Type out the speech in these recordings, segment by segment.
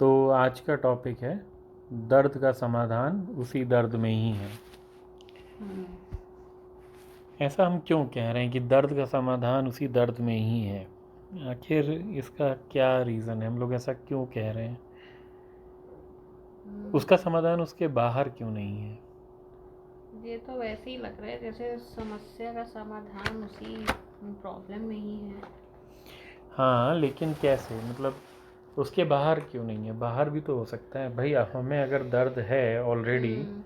तो आज का टॉपिक है दर्द का समाधान उसी दर्द में ही है। ऐसा हम क्यों कह रहे हैं कि दर्द का समाधान उसी दर्द में ही है? आखिर इसका क्या रीज़न है? हम लोग ऐसा क्यों कह रहे हैं? उसका समाधान उसके बाहर क्यों नहीं है? ये तो वैसे ही लग रहा है जैसे समस्या का समाधान उसी प्रॉब्लम में ही है। हाँ, लेकिन कैसे? मतलब उसके बाहर क्यों नहीं है? बाहर भी तो हो सकता है भाई। हमें अगर दर्द है ऑलरेडी, हम्म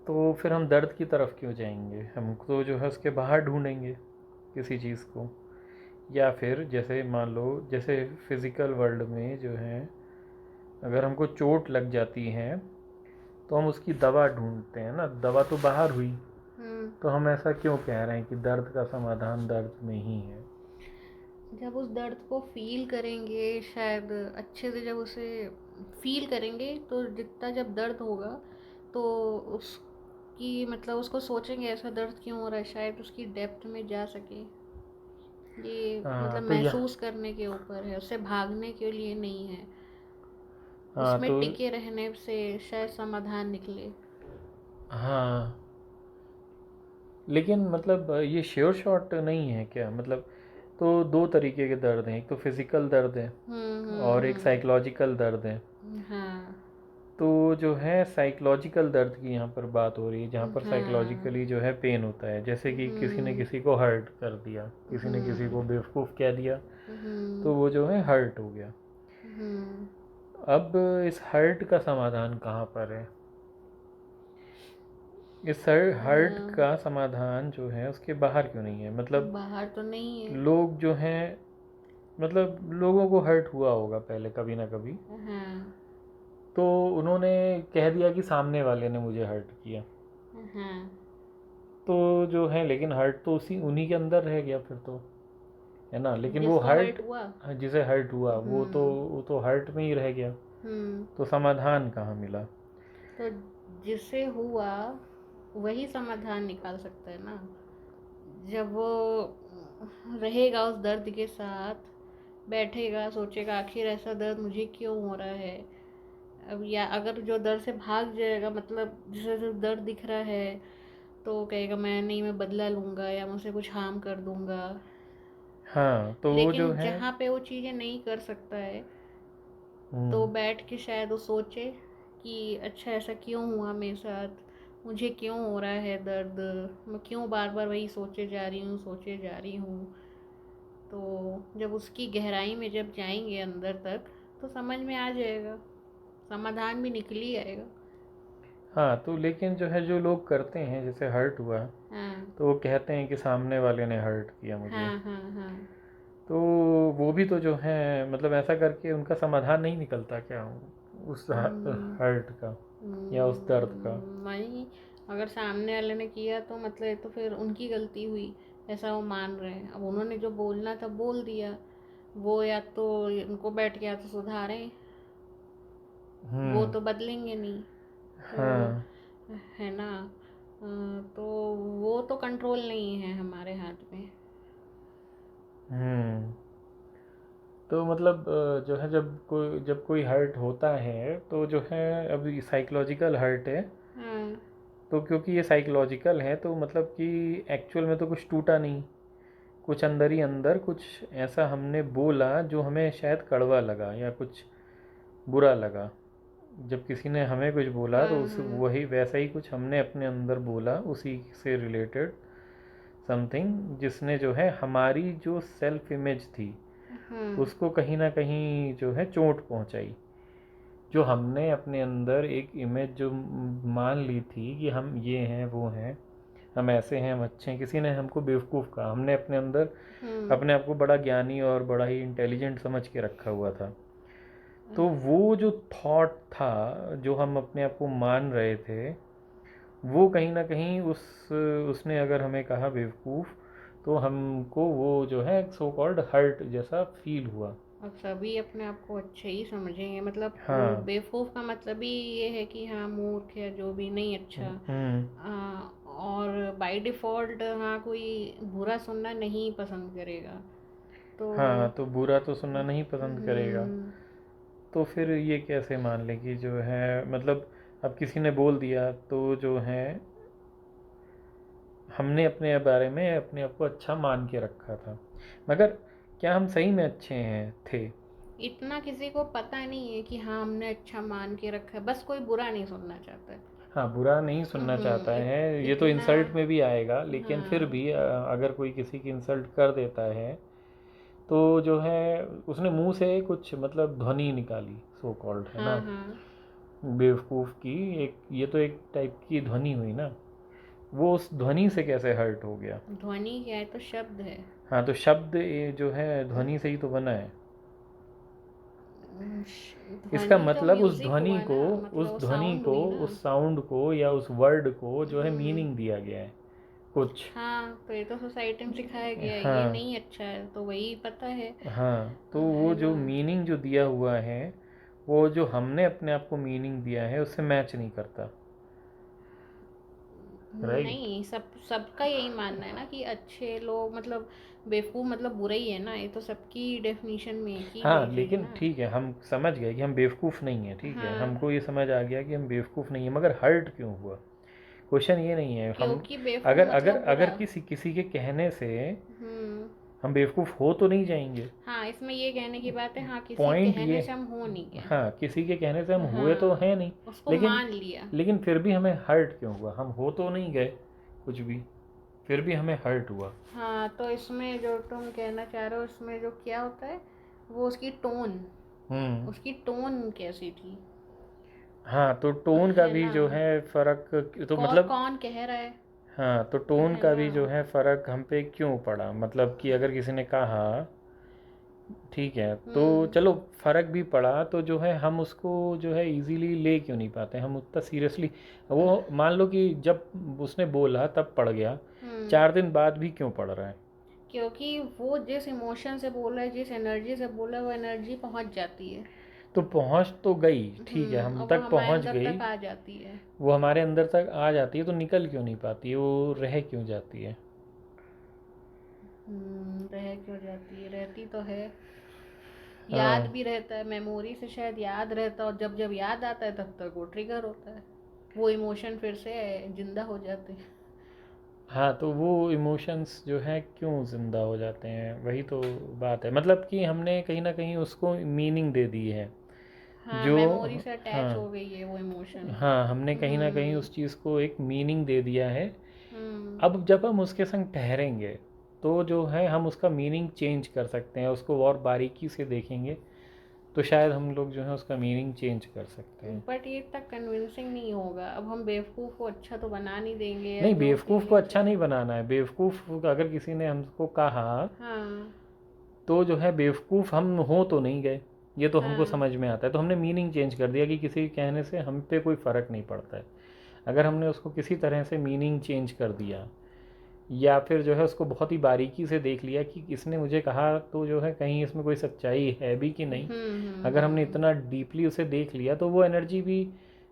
तो फिर हम दर्द की तरफ क्यों जाएंगे? हम तो जो है उसके बाहर ढूंढेंगे किसी चीज़ को। या फिर जैसे मान लो, जैसे फिज़िकल वर्ल्ड में जो है, अगर हमको चोट लग जाती है तो हम उसकी दवा ढूंढते हैं ना। दवा तो बाहर हुई। हम्म तो हम ऐसा क्यों कह रहे हैं कि दर्द का समाधान दर्द में ही है? जब उस दर्द को फील करेंगे, शायद अच्छे से जब उसे फील करेंगे, तो जितना जब दर्द होगा तो उसकी मतलब उसको सोचेंगे ऐसा दर्द क्यों हो रहा है, शायद उसकी डेप्थ में जा सके। ये हाँ मतलब तो यह महसूस करने के ऊपर है, उससे भागने के लिए नहीं है। हाँ उसमें तो टिके रहने से शायद समाधान निकले। हाँ, लेकिन मतलब ये श्योर शॉट नहीं है क्या? मतलब तो दो तरीके के दर्द हैं। एक तो फिज़िकल दर्द है और एक साइकोलॉजिकल दर्द है। हाँ तो जो है साइकोलॉजिकल दर्द की यहाँ पर बात हो रही है, जहाँ पर हाँ साइकोलॉजिकली जो है पेन होता है। जैसे कि किसी ने हम्म किसी को हर्ट कर दिया, किसी ने किसी को हम्म बेवकूफ़ कह दिया, हम्म तो वो जो है हर्ट हो गया। हम्म अब इस हर्ट का समाधान कहाँ पर है? इस हर्ट हाँ, का समाधान जो है उसके बाहर क्यों नहीं है? मतलब बाहर तो नहीं है। लोग जो हैं, मतलब लोगों को हर्ट हुआ होगा पहले कभी ना कभी। हाँ तो उन्होंने कह दिया कि सामने वाले ने मुझे हर्ट किया। हाँ तो जो है, लेकिन हर्ट तो उसी उन्हीं के अंदर रह गया फिर तो, है ना। लेकिन वो जिसको हर्ट, हर्ट हुआ। जिसे हर्ट हुआ हम्म वो तो हर्ट में ही रह गया। हम्म तो समाधान कहाँ मिला? तो जिसे हुआ वही समाधान निकाल सकता है ना। जब वो रहेगा उस दर्द के साथ, बैठेगा, सोचेगा आखिर ऐसा दर्द मुझे क्यों हो रहा है। अब या अगर जो दर्द से भाग जाएगा, मतलब जिसे सिर्फ दर्द दिख रहा है, तो कहेगा मैं नहीं, मैं बदला लूँगा या मैं उसे कुछ हार्म कर दूँगा। हाँ तो वो जो लेकिन है, जहाँ पे वो चीज़ें नहीं कर सकता है, तो हम्म, बैठ के शायद वो सोचे कि अच्छा ऐसा क्यों हुआ मेरे साथ, मुझे क्यों हो रहा है दर्द, मैं क्यों बार बार वही सोचे जा रही हूँ, सोचे जा रही हूँ। तो जब उसकी गहराई में जब जाएंगे अंदर तक, तो समझ में आ जाएगा, समाधान भी निकल ही आएगा। हाँ तो लेकिन जो है, जो लोग करते हैं, जैसे हर्ट हुआ हाँ तो वो कहते हैं कि सामने वाले ने हर्ट किया मुझे। हाँ हाँ हाँ तो वो भी तो जो है, मतलब ऐसा करके उनका समाधान नहीं निकलता क्या उस हम्म, हर्ट का या उस दर्द का? नहीं, अगर सामने वाले ने किया तो मतलब ये तो फिर उनकी गलती हुई, ऐसा वो मान रहे हैं। अब उन्होंने जो बोलना था बोल दिया, वो या तो उनको बैठ के या तो सुधारें, वो हम्म। तो बदलेंगे नहीं। तो हाँ। है ना। तो वो तो कंट्रोल नहीं है हमारे हाथ में। हम्म। तो मतलब जो है, जब कोई हर्ट होता है तो जो है, अभी साइकोलॉजिकल हर्ट है। हाँ तो क्योंकि ये साइकोलॉजिकल है तो मतलब कि एक्चुअल में तो कुछ टूटा नहीं। कुछ अंदर ही अंदर कुछ ऐसा हमने बोला जो हमें शायद कड़वा लगा या कुछ बुरा लगा। जब किसी ने हमें कुछ बोला तो हाँ उस हाँ वही वैसा ही कुछ हमने अपने अंदर बोला, उसी से रिलेटेड समथिंग, जिसने जो है हमारी जो सेल्फ इमेज थी हाँ उसको कहीं ना कहीं जो है चोट पहुंचाई। जो हमने अपने अंदर एक इमेज जो मान ली थी कि हम ये हैं वो हैं, हम ऐसे हैं, हम अच्छे हैं। किसी ने हमको बेवकूफ़ कहा, हमने अपने अंदर हम्म अपने आप को बड़ा ज्ञानी और बड़ा ही इंटेलिजेंट समझ के रखा हुआ था। तो वो जो थॉट था, जो हम अपने आप को मान रहे थे, वो कहीं ना कहीं उसने अगर हमें कहा बेवकूफ़, तो हमको वो जो है सो कॉल्ड हर्ट जैसा फील हुआ। अब सभी अपने आप को अच्छे ही समझेंगे, मतलब वो हाँ। बेवकूफ़ का मतलब ही ये है कि हाँ मूर्ख है, जो भी नहीं अच्छा। हम्म। और बाय डिफ़ॉल्ट हाँ कोई बुरा सुनना नहीं पसंद करेगा। तो हाँ तो बुरा तो सुनना नहीं पसंद करेगा। हम्म, तो फिर ये कैसे मान लें कि जो है मतलब अब किसी ने बोल दिया तो जो है हमने अपने बारे में अपने आप को अच्छा मान के रखा था, मगर क्या हम सही में अच्छे हैं थे? इतना किसी को पता नहीं है कि हाँ हमने अच्छा मान के रखा है, बस कोई बुरा नहीं सुनना चाहता है। हाँ, बुरा नहीं सुनना चाहता है, ये तो इतना। इंसल्ट में भी आएगा, लेकिन फिर हाँ भी अगर कोई किसी की इंसल्ट कर देता है तो जो है उसने मुंह से कुछ मतलब ध्वनि निकाली, सो कॉल्ड है हाँ ना, हाँ। बेवकूफ़ की एक, ये तो एक टाइप की ध्वनि हुई ना, वो उस ध्वनि से कैसे हर्ट हो गया? ध्वनि क्या है, तो शब्द है। हाँ, तो शब्द ये जो है ध्वनि से ही तो बना है। इसका ध्वनि तो मतलब म्यूजिक हुआ ना, मतलब उस वो ध्वनि साउंड को, हुई ना। उस साउंड को या उस वर्ड को जो है हम्म। मीनिंग दिया गया है कुछ। हाँ, तो ये तो सोसाइटी में सिखाया गया है, ये हाँ नहीं अच्छा है, तो वही पता हाँ, तो वो है जो ना। मीनिंग जो दिया हुआ है, वो जो हमने अपने आप को मीनिंग दिया है उससे मैच नहीं करता। राइट। नहीं, सबका यही मानना है ना कि अच्छे लोग मतलब बेवकूफ़ मतलब बुरा ही है ना, ये तो सबकी डेफिनेशन में की हाँ, गई लेकिन ना। ठीक है, हम समझ गए कि हम बेवकूफ़ नहीं है, ठीक है, हाँ, हमको ये समझ आ गया कि हम बेवकूफ़ नहीं है, मगर हर्ट क्यों हुआ? क्वेश्चन ये नहीं है हम, क्योंकि बेवकूफ़ अगर अगर मतलब बुरा। अगर किसी किसी के कहने से हम्म। हम बेवकूफ़ हो तो नहीं जाएंगे। हाँ, इसमें ये कहने की बात है, हाँ किसी पॉइंट कहने ये, से हम हो नहीं गए। हाँ, किसी के कहने से हम हुए तो हाँ, हैं नहीं, उसको लेकिन मान लिया। लेकिन फिर भी हमें हर्ट क्यों हुआ? हम हो तो नहीं गए कुछ भी, फिर भी हमें हर्ट हुआ। हाँ, तो इसमें जो तुम कहना चाह रहे हो, इसमें जो क्या होता है, वो उसकी टोन, हम्म। उसकी टोन कैसी थी, हाँ, तो टोन का है भी ना। जो है फ़र्क, तो और मतलब कौन कह रहा हाँ, तो टोन है का ना। भी जो है फ़र्क हम पे क्यों पड़ा, मतलब कि अगर किसी ने कहा, ठीक है, तो हम्म। चलो फ़र्क भी पड़ा, तो जो है हम उसको जो है इजीली ले क्यों नहीं पाते, हम उतना सीरियसली, वो मान लो कि जब उसने बोला तब पड़ गया, हम्म। 4 दिन बाद भी क्यों पड़ रहा है? क्योंकि वो जिस इमोशन से बोल रहा है, जिस एनर्जी से बोल रहा है, वो एनर्जी पहुंच जाती है। तो पहुंच तो गई, ठीक है, हम और वो तक हमारे पहुंच अंदर गई, तक आ जाती है। वो हमारे अंदर तक आ जाती है, तो निकल क्यों नहीं पाती है, वो रह क्यों जाती है? रह क्यों जाती है, रहती तो है। याद हाँ भी रहता है, मेमोरी से शायद याद रहता है, और जब जब याद आता है तब तक वो ट्रिगर होता है, वो इमोशन फिर से जिंदा हो जाते हैं। हाँ, तो वो इमोशंस जो है क्यों ज़िंदा हो जाते हैं, वही तो बात है, मतलब कि हमने कहीं ना कहीं उसको मीनिंग दे दी है हाँ, जो, मेमोरी से हाँ अटैच हो गई है वो इमोशन। हाँ, हमने कहीं ना कहीं हम्म। उस चीज़ को एक मीनिंग दे दिया है। हम्म। अब जब हम उसके संग ठहरेंगे तो जो है हम उसका मीनिंग चेंज कर सकते हैं, उसको और बारीकी से देखेंगे, तो शायद हम लोग जो है उसका मीनिंग चेंज कर सकते हैं। बट ये तक कन्विंसिंग नहीं होगा, अब हम बेवकूफ़ को अच्छा तो बना नहीं देंगे, या नहीं, जो बेवकूफ़ को फीलिंग्स अच्छा है। नहीं बनाना है, बेवकूफ़ अगर किसी ने हमको कहा हाँ तो जो है बेवकूफ़ हम हो तो नहीं गए, ये तो हमको हाँ। समझ में आता है, तो हमने मीनिंग चेंज कर दिया कि किसी के कहने से हम पे कोई फ़र्क नहीं पड़ता है। अगर हमने उसको किसी तरह से मीनिंग चेंज कर दिया, या फिर जो है उसको बहुत ही बारीकी से देख लिया कि इसने मुझे कहा तो जो है कहीं इसमें कोई सच्चाई है भी कि नहीं, अगर हमने हम्म। इतना डीपली उसे देख लिया तो वो एनर्जी भी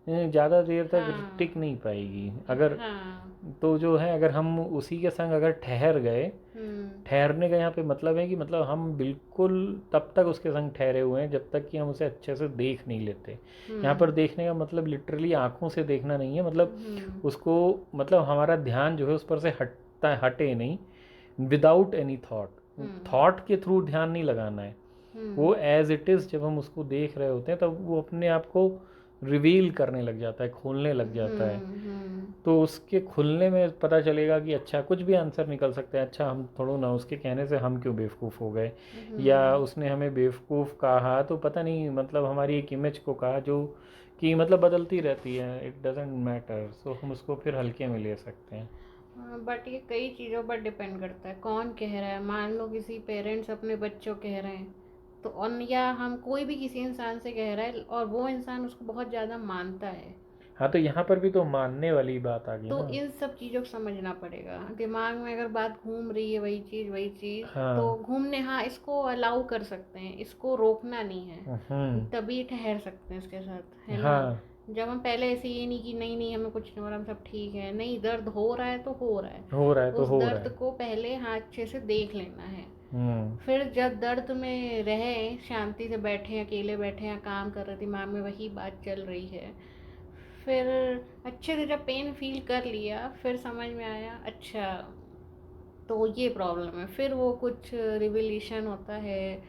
ज़्यादा देर तक हाँ टिक नहीं पाएगी। अगर, हाँ। तो जो है अगर हम उसी के संग अगर ठहर गए, हम्म। ठहरने का यहाँ पे मतलब है कि मतलब हम बिल्कुल तब तक उसके संग ठहरे हुए हैं जब तक कि हम उसे अच्छे से देख नहीं लेते। यहाँ पर हम्म। देखने का मतलब लिटरली आँखों से देखना नहीं है, मतलब हम्म। उसको, मतलब हमारा ध्यान जो है उस पर से हटता हटे नहीं, विदाउट एनी थॉट, हम्म। थॉट के थ्रू ध्यान नहीं लगाना है, हम्म। वो एज इट इज़ जब हम उसको देख रहे होते हैं तब वो अपने आप को रिवील करने लग जाता है, खोलने लग जाता है। हम्म। तो उसके खुलने में पता चलेगा कि अच्छा कुछ भी आंसर निकल सकता है, अच्छा हम थोड़ा ना उसके कहने से हम क्यों बेवकूफ़ हो गए, या हम्म। उसने हमें बेवकूफ़ कहा तो पता नहीं, मतलब हमारी एक इमेज को कहा जो कि मतलब बदलती रहती है, इट डजेंट मैटर, सो हम उसको फिर हल्के में ले सकते हैं। बट ये कई चीज़ों पर डिपेंड करता है, कौन कह रहा है, मान लो किसी पेरेंट्स अपने बच्चों कह रहे हैं, तो और या हम कोई भी किसी इंसान से कह रहा है और वो इंसान उसको बहुत ज़्यादा मानता है, हाँ, तो यहाँ पर भी तो मानने वाली बात आ गई तो ना। इन सब चीज़ों को समझना पड़ेगा। दिमाग में अगर बात घूम रही है वही चीज़ वही चीज़, तो हाँ। घूमने, हाँ इसको अलाउ कर सकते हैं, इसको रोकना नहीं है, हम्म। तभी ठहर सकते हैं इसके साथ, है ना। हाँ जब हम पहले ऐसे ये नहीं कि नहीं नहीं हमें कुछ नहीं हो रहा, हम सब ठीक है, नहीं दर्द हो रहा है तो हो रहा है, हो रहा है तो उस हो रहा दर्द है। को पहले हाँ अच्छे से देख लेना है, फिर जब दर्द में रहे, शांति से बैठे, अकेले बैठे हैं, काम कर रहे, दिमाग में वही बात चल रही है, फिर अच्छे से जब पेन फील कर लिया, फिर समझ में आया अच्छा तो ये प्रॉब्लम है, फिर वो कुछ रिवोल्यूशन होता है,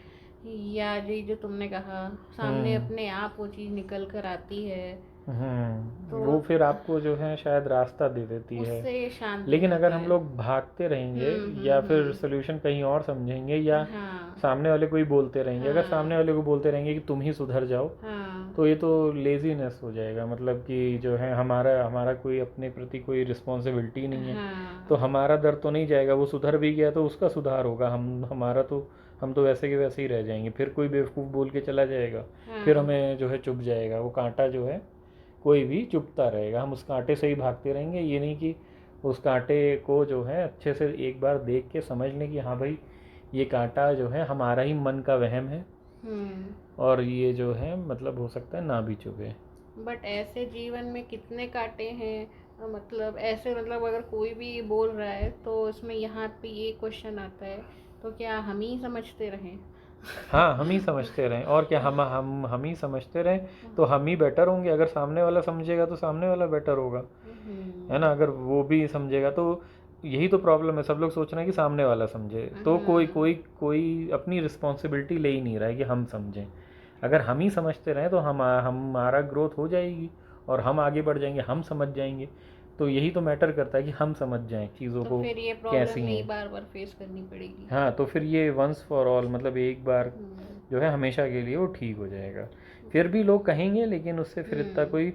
या ये जो तुमने कहा सामने हम्म अपने आप वो चीज़ निकल कर आती है, तो वो फिर आपको जो है शायद रास्ता दे देती है। उससे शांति लेकिन अगर मिलती हम है। लोग भागते रहेंगे या फिर सोल्यूशन कहीं और समझेंगे, या हाँ सामने वाले को ही बोलते रहेंगे, अगर हाँ सामने वाले को बोलते रहेंगे कि तुम ही सुधर जाओ, हाँ तो ये तो लेजीनेस हो जाएगा। मतलब कि जो है हमारा हमारा कोई अपने प्रति कोई रिस्पॉन्सिबिलिटी नहीं है। तो हाँ हमारा दर्द तो नहीं जाएगा, वो सुधर भी गया तो उसका सुधार होगा, हम तो वैसे के वैसे ही रह जाएंगे। फिर कोई बेवकूफ़ बोल के चला जाएगा, फिर हाँ हमें जो है चुभ जाएगा वो कांटा, जो है कोई भी चुभता रहेगा, हम उस कांटे से ही भागते रहेंगे। ये नहीं कि उस कांटे को जो है अच्छे से एक बार देख के समझ लें कि हाँ भाई, ये कांटा जो है हमारा ही मन का वहम है, हम्म। और ये जो है मतलब हो सकता है ना भी चुभे। बट ऐसे जीवन में कितने कांटे हैं, मतलब ऐसे, मतलब अगर कोई भी बोल रहा है तो इसमें यहाँ पे ये क्वेश्चन आता है, तो क्या हम ही समझते रहें? हाँ, हम ही समझते रहें, और क्या, हम ही समझते रहें तो हम ही बेटर होंगे। अगर सामने वाला समझेगा तो सामने वाला बेटर होगा, है ना। अगर वो भी समझेगा तो, यही तो प्रॉब्लम है, सब लोग सोच रहे हैं कि सामने वाला समझे, तो कोई हाँ कोई कोई अपनी रिस्पॉन्सिबिलिटी ले ही नहीं रहा है कि हम समझें। अगर हम ही समझते रहें तो हमारा ग्रोथ हो जाएगी, और हम आगे बढ़ जाएंगे, हम समझ जाएंगे। तो यही तो मैटर करता है कि हम समझ जाएं चीज़ों तो को फिर ये प्रॉब्लम कैसी नहीं हैं। बार बार फेस करनी पड़ेगी। हाँ, तो फिर ये वंस फॉर ऑल, मतलब एक बार हम्म जो है हमेशा के लिए वो ठीक हो जाएगा। फिर भी लोग कहेंगे, लेकिन उससे फिर इतना हम्म कोई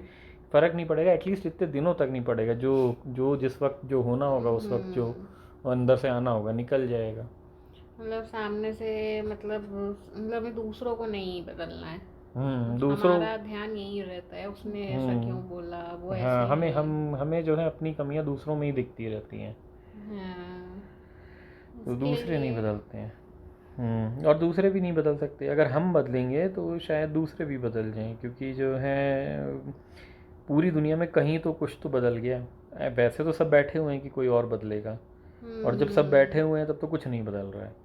फ़र्क नहीं पड़ेगा, एटलीस्ट इतने दिनों तक नहीं पड़ेगा। जो जो जिस वक्त जो होना होगा, उस वक्त जो हम्म। अंदर से आना होगा निकल जाएगा। मतलब सामने से, मतलब हमें दूसरों को नहीं बदलना है, दूसरों। हमारा ध्यान यही रहता है उसने ऐसा क्यों हम्म बोला, वो ऐसे हाँ, हमें है। हमें जो है अपनी कमियां दूसरों में ही दिखती रहती हैं, हाँ, तो इसके दूसरे नहीं लिए। बदलते हैं। और दूसरे भी नहीं बदल सकते। अगर हम बदलेंगे तो शायद दूसरे भी बदल जाएं, क्योंकि जो है पूरी दुनिया में कहीं तो कुछ तो बदल गया। वैसे तो सब बैठे हुए हैं कि कोई और बदलेगा, और जब सब बैठे हम्म। हुए हैं तब तो कुछ नहीं बदल रहा है।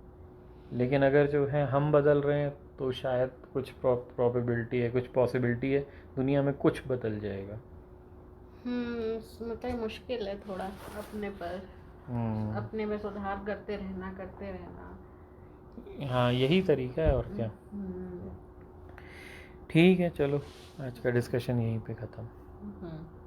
लेकिन अगर जो है हम बदल रहे हैं तो शायद कुछ प्रोबेबिलिटी है, कुछ पॉसिबिलिटी है, दुनिया में कुछ बदल जाएगा। मतलब मुश्किल है थोड़ा अपने पर, हम्म अपने में सुधार करते रहना, करते रहना। हाँ, यही तरीका है, और क्या। हम्म ठीक है, चलो, आज का डिस्कशन यहीं पे ख़त्म। हम्म।